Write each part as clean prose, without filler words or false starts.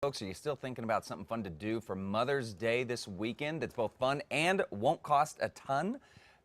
Folks, are you still thinking about something fun to do for Mother's Day this weekend that's both fun and won't cost a ton?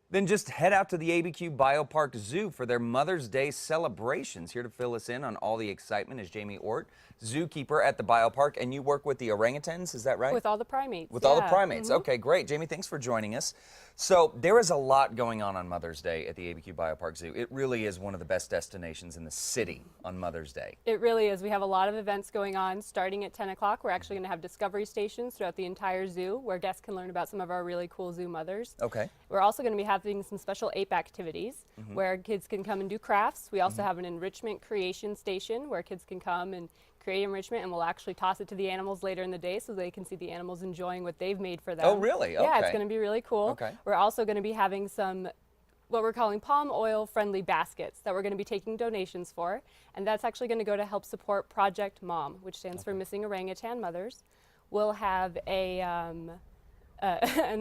Then just head out to the ABQ Biopark Zoo for their Mother's Day celebrations. Here to fill us in on all the excitement is Jamie Ort, zookeeper at the biopark, and you work with the orangutans, is that right? With all the primates. With all the primates. Okay, great. Jamie, thanks for joining us. So there is a lot going on Mother's Day at the ABQ Biopark Zoo. It really is one of the best destinations in the city on Mother's Day. It really is. We have a lot of events going on starting at 10 o'clock. We're actually going to have discovery stations throughout the entire zoo where guests can learn about some of our really cool zoo mothers. Okay. We're also going to be having some special ape activities where kids can come and do crafts. We also have an enrichment creation station where kids can come and create enrichment, and we'll actually toss it to the animals later in the day so they can see the animals enjoying what they've made for them. Oh, really? Okay. Yeah, it's going to be really cool. Okay. We're also going to be having some what we're calling palm oil friendly baskets that we're going to be taking donations for, and that's actually going to go to help support Project Mom, which stands for Missing Orangutan Mothers. We'll have an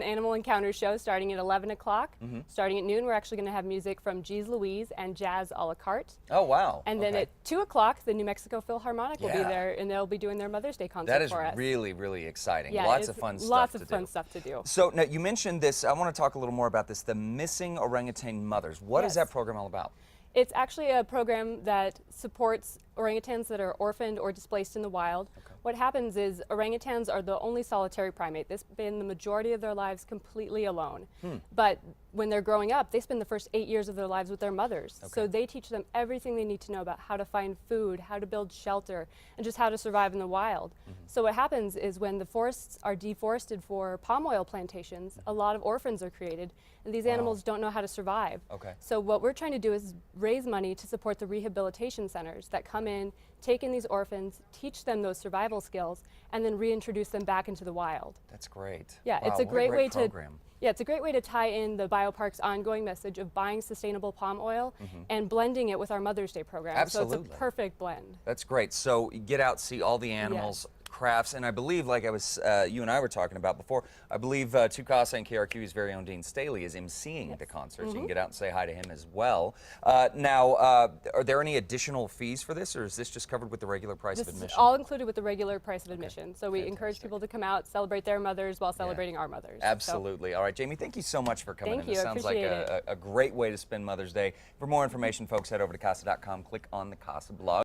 animal encounter show starting at 11 o'clock. Starting at noon, we're actually going to have music from G's Louise and Jazz a la carte. Oh, wow. And then at 2 o'clock, the New Mexico Philharmonic will be there, and they'll be doing their Mother's Day concert for us. That is really, really exciting. Yeah, lots of fun stuff to do. Lots of fun stuff to do. So now you mentioned this. I want to talk a little more about this, the Missing Orangutan Mothers. What is that program all about? It's actually a program that supports orangutans that are orphaned or displaced in the wild. What happens is orangutans are the only solitary primate. They spend the majority of their lives completely alone. But when they're growing up, they spend the first 8 years of their lives with their mothers. So they teach them everything they need to know about how to find food, how to build shelter, and just how to survive in the wild. So what happens is when the forests are deforested for palm oil plantations, a lot of orphans are created, and these animals don't know how to survive. So what we're trying to do is raise money to support the rehabilitation centers that come in, take in these orphans, teach them those survival skills, and then reintroduce them back into the wild. That's great. Yeah, wow, it's a great way program. it's a great way to tie in the biopark's ongoing message of buying sustainable palm oil and blending it with our Mother's Day program. Absolutely. So it's a perfect blend. That's great. So you get out, see all the animals. Crafts, and I believe, like you and I were talking about before, I believe Tukasa and KRQ's very own Dean Staley is emceeing the concert, so you can get out and say hi to him as well. Now, are there any additional fees for this, or is this just covered with the regular price of admission? This is all included with the regular price of admission. So we encourage people to come out, celebrate their mothers while celebrating our mothers. Absolutely. All right, Jamie, thank you so much for coming in. Thank you. It sounds like a great way to spend Mother's Day. For more information, folks, head over to casa.com, click on the Casa blog.